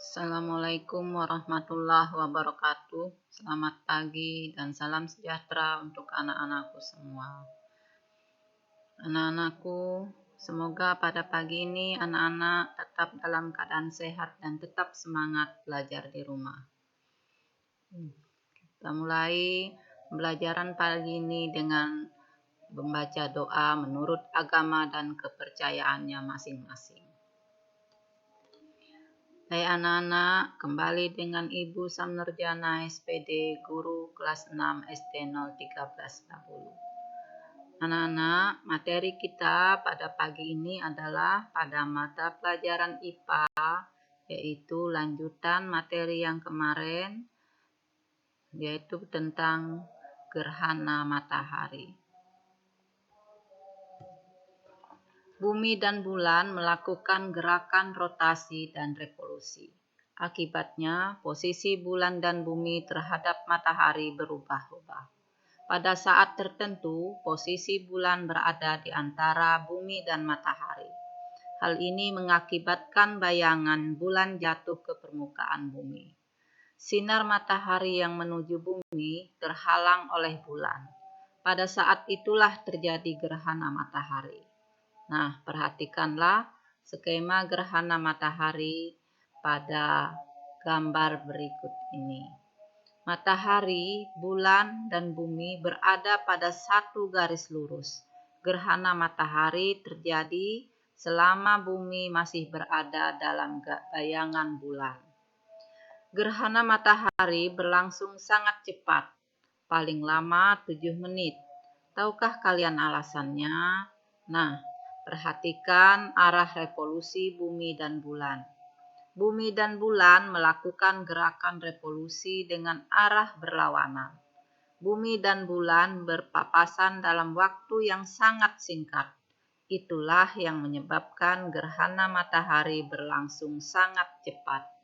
Assalamualaikum warahmatullahi wabarakatuh. Selamat pagi dan salam sejahtera untuk anak-anakku semua. Anak-anakku, semoga pada pagi ini anak-anak tetap dalam keadaan sehat dan tetap semangat belajar di rumah. Kita mulai pembelajaran pagi ini dengan membaca doa menurut agama dan kepercayaannya masing-masing. Hai anak-anak, kembali dengan Ibu Samnurjana SPD, guru kelas 6 SD 013 Babulu. Anak-anak, materi kita pada pagi ini adalah pada mata pelajaran IPA, yaitu lanjutan materi yang kemarin, yaitu tentang gerhana matahari. Bumi dan bulan melakukan gerakan rotasi dan revolusi. Akibatnya, posisi bulan dan bumi terhadap matahari berubah-ubah. Pada saat tertentu, posisi bulan berada di antara bumi dan matahari. Hal ini mengakibatkan bayangan bulan jatuh ke permukaan bumi. Sinar matahari yang menuju bumi terhalang oleh bulan. Pada saat itulah terjadi gerhana matahari. Nah, perhatikanlah skema gerhana matahari pada gambar berikut ini. Matahari, bulan, dan bumi berada pada satu garis lurus. Gerhana matahari terjadi selama bumi masih berada dalam bayangan bulan. Gerhana matahari berlangsung sangat cepat, paling lama 7 menit. Tahukah kalian alasannya? Nah, perhatikan arah revolusi bumi dan bulan. Bumi dan bulan melakukan gerakan revolusi dengan arah berlawanan. Bumi dan bulan berpapasan dalam waktu yang sangat singkat. Itulah yang menyebabkan gerhana matahari berlangsung sangat cepat.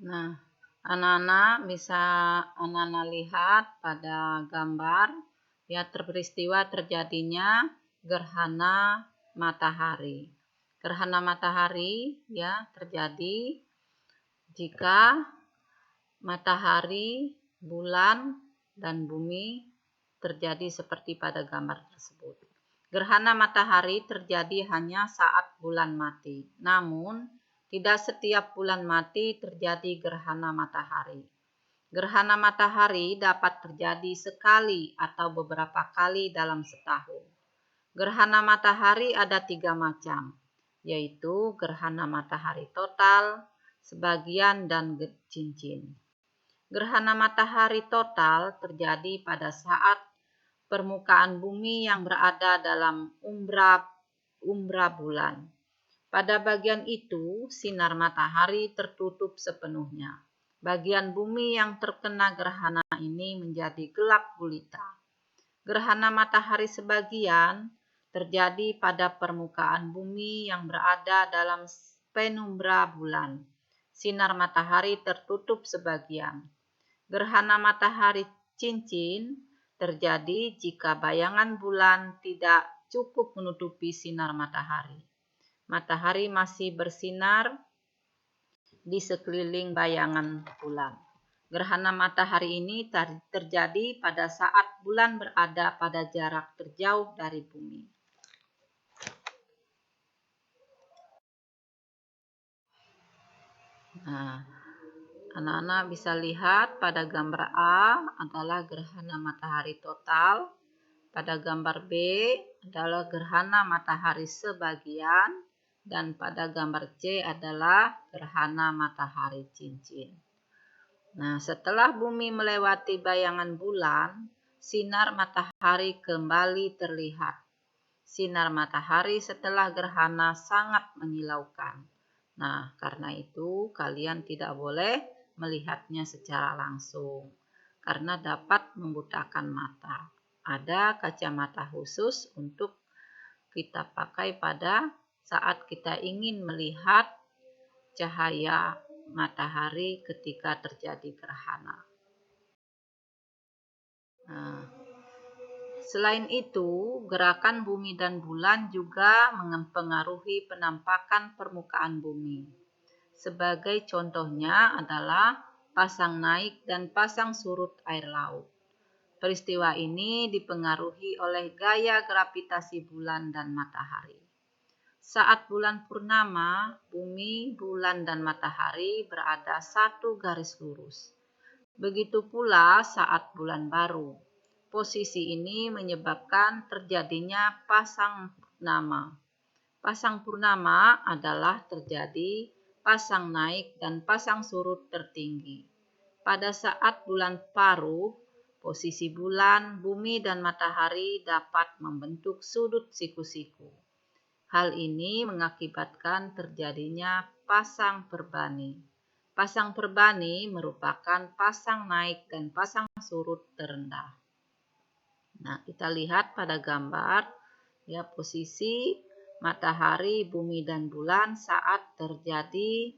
Nah, anak-anak bisa anak-anak lihat pada gambar ya peristiwa terjadinya gerhana matahari. Gerhana matahari ya terjadi jika matahari, bulan, dan bumi terjadi seperti pada gambar tersebut. Gerhana matahari terjadi hanya saat bulan mati. Namun, tidak setiap bulan mati terjadi gerhana matahari. Gerhana matahari dapat terjadi sekali atau beberapa kali dalam setahun. Gerhana matahari ada 3 macam, yaitu gerhana matahari total, sebagian, dan cincin. Gerhana matahari total terjadi pada saat permukaan bumi yang berada dalam umbra bulan. Pada bagian itu, sinar matahari tertutup sepenuhnya. Bagian bumi yang terkena gerhana ini menjadi gelap gulita. Gerhana matahari sebagian terjadi pada permukaan bumi yang berada dalam penumbra bulan. Sinar matahari tertutup sebagian. Gerhana matahari cincin terjadi jika bayangan bulan tidak cukup menutupi sinar matahari. Matahari masih bersinar di sekeliling bayangan bulan. Gerhana matahari ini terjadi pada saat bulan berada pada jarak terjauh dari bumi. Nah, anak-anak bisa lihat pada gambar A adalah gerhana matahari total, pada gambar B adalah gerhana matahari sebagian, dan pada gambar C adalah gerhana matahari cincin. Nah, setelah bumi melewati bayangan bulan, sinar matahari kembali terlihat. Sinar matahari setelah gerhana sangat menyilaukan. Nah, karena itu kalian tidak boleh melihatnya secara langsung, karena dapat membutakan mata. Ada kacamata khusus untuk kita pakai pada saat kita ingin melihat cahaya matahari ketika terjadi gerhana. Nah, selain itu, gerakan bumi dan bulan juga mempengaruhi penampakan permukaan bumi. Sebagai contohnya adalah pasang naik dan pasang surut air laut. Peristiwa ini dipengaruhi oleh gaya gravitasi bulan dan matahari. Saat bulan purnama, bumi, bulan, dan matahari berada satu garis lurus. Begitu pula saat bulan baru. Posisi ini menyebabkan terjadinya pasang purnama. Pasang purnama adalah terjadi pasang naik dan pasang surut tertinggi. Pada saat bulan paruh, posisi bulan, bumi, dan matahari dapat membentuk sudut siku-siku. Hal ini mengakibatkan terjadinya pasang perbani. Pasang perbani merupakan pasang naik dan pasang surut terendah. Nah, kita lihat pada gambar ya posisi matahari, bumi, dan bulan saat terjadi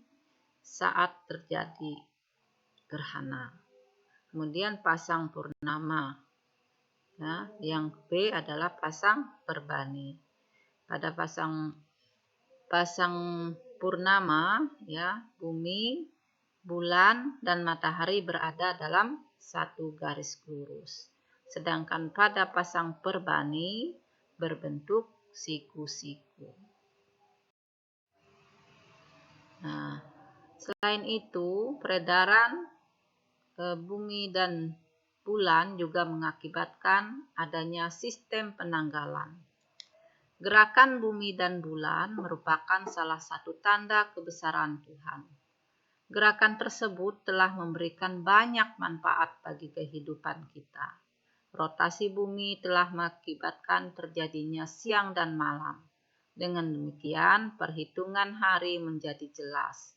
gerhana. Kemudian pasang purnama. Ya, yang B adalah pasang perbani. Pada pasang purnama, ya, bumi, bulan, dan matahari berada dalam satu garis lurus. Sedangkan pada pasang perbani berbentuk siku-siku. Nah, selain itu, peredaran bumi dan bulan juga mengakibatkan adanya sistem penanggalan. Gerakan bumi dan bulan merupakan salah satu tanda kebesaran Tuhan. Gerakan tersebut telah memberikan banyak manfaat bagi kehidupan kita. Rotasi bumi telah mengakibatkan terjadinya siang dan malam. Dengan demikian, perhitungan hari menjadi jelas.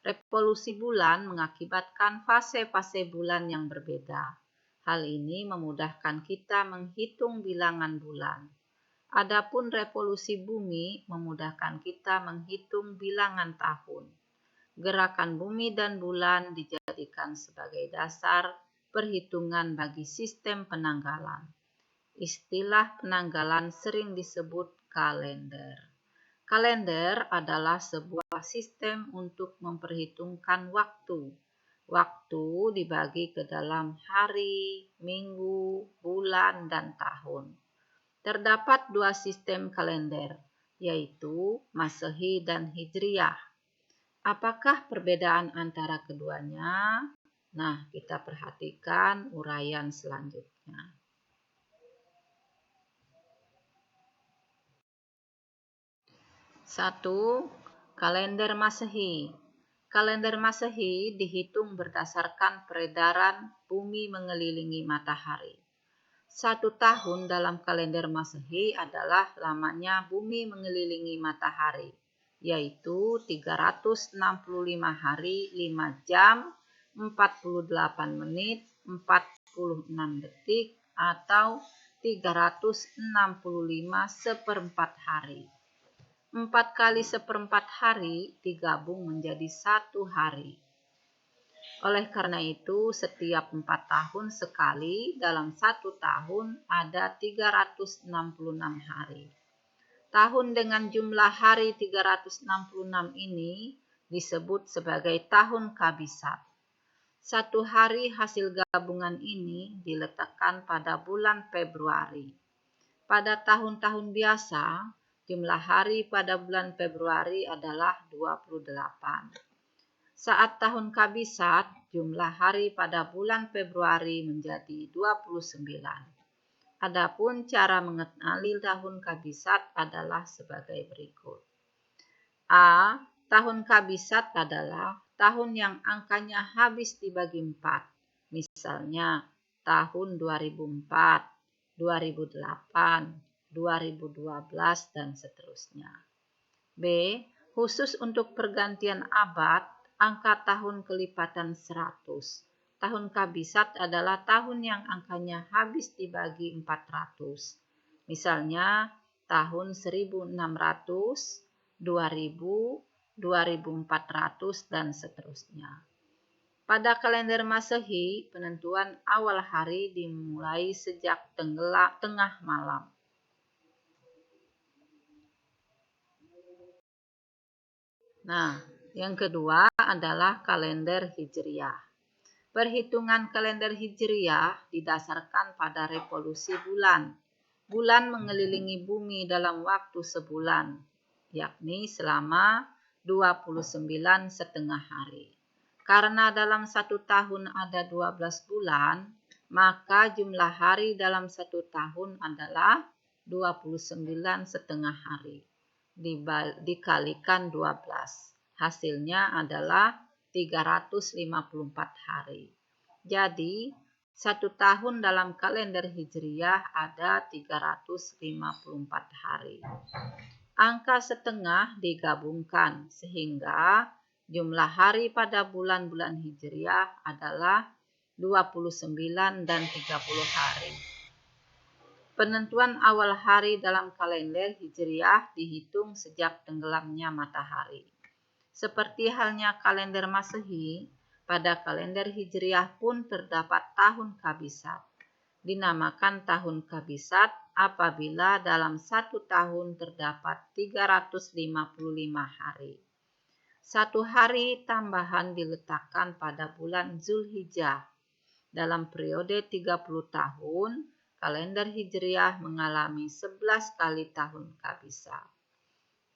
Revolusi bulan mengakibatkan fase-fase bulan yang berbeda. Hal ini memudahkan kita menghitung bilangan bulan. Adapun revolusi bumi memudahkan kita menghitung bilangan tahun. Gerakan bumi dan bulan dijadikan sebagai dasar perhitungan bagi sistem penanggalan. Istilah penanggalan sering disebut kalender. Kalender adalah sebuah sistem untuk memperhitungkan waktu. Waktu dibagi ke dalam hari, minggu, bulan, dan tahun. Terdapat dua sistem kalender, yaitu Masehi dan Hijriyah. Apakah perbedaan antara keduanya? Nah, kita perhatikan uraian selanjutnya. 1. Kalender Masehi. Kalender Masehi dihitung berdasarkan peredaran bumi mengelilingi matahari. 1 tahun dalam kalender Masehi adalah lamanya bumi mengelilingi matahari, yaitu 365 hari, 5 jam, 48 menit, 46 detik, atau 365 seperempat hari. 4 kali seperempat hari digabung menjadi 1 hari. Oleh karena itu, setiap 4 tahun sekali dalam 1 tahun ada 366 hari. Tahun dengan jumlah hari 366 ini disebut sebagai tahun kabisat. 1 hari hasil gabungan ini diletakkan pada bulan Februari. Pada tahun-tahun biasa, jumlah hari pada bulan Februari adalah 28. Saat tahun kabisat, jumlah hari pada bulan Februari menjadi 29. Adapun cara mengenali tahun kabisat adalah sebagai berikut. A. Tahun kabisat adalah tahun yang angkanya habis dibagi 4. Misalnya, tahun 2004, 2008, 2012, dan seterusnya. B. Khusus untuk pergantian abad, angka tahun kelipatan 100. Tahun kabisat adalah tahun yang angkanya habis dibagi 400. Misalnya, tahun 1600, 2000, 2400, dan seterusnya. Pada kalender Masehi, penentuan awal hari dimulai sejak tengah malam. Nah, yang kedua adalah kalender Hijriah. Perhitungan kalender Hijriah didasarkan pada revolusi bulan. Bulan mengelilingi bumi dalam waktu sebulan, yakni selama 29,5 hari. Karena dalam satu tahun ada 12 bulan, maka jumlah hari dalam satu tahun adalah 29,5 hari. Dikalikan 12. Hasilnya adalah 354 hari. Jadi, satu tahun dalam kalender Hijriah ada 354 hari. Angka setengah digabungkan sehingga jumlah hari pada bulan-bulan Hijriah adalah 29 dan 30 hari. Penentuan awal hari dalam kalender Hijriah dihitung sejak tenggelamnya matahari. Seperti halnya kalender Masehi, pada kalender Hijriah pun terdapat tahun Kabisat. Dinamakan tahun Kabisat apabila dalam satu tahun terdapat 355 hari. Satu hari tambahan diletakkan pada bulan Zulhijjah. Dalam periode 30 tahun, kalender Hijriah mengalami 11 kali tahun Kabisat.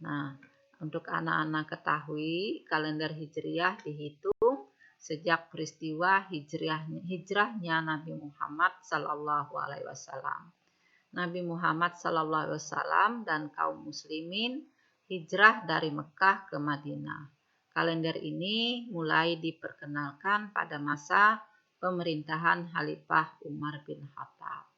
Nah, untuk anak-anak ketahui, kalender Hijriah dihitung sejak peristiwa hijrahnya Nabi Muhammad SAW. Nabi Muhammad SAW dan kaum muslimin hijrah dari Mekah ke Madinah. Kalender ini mulai diperkenalkan pada masa pemerintahan Khalifah Umar bin Khattab.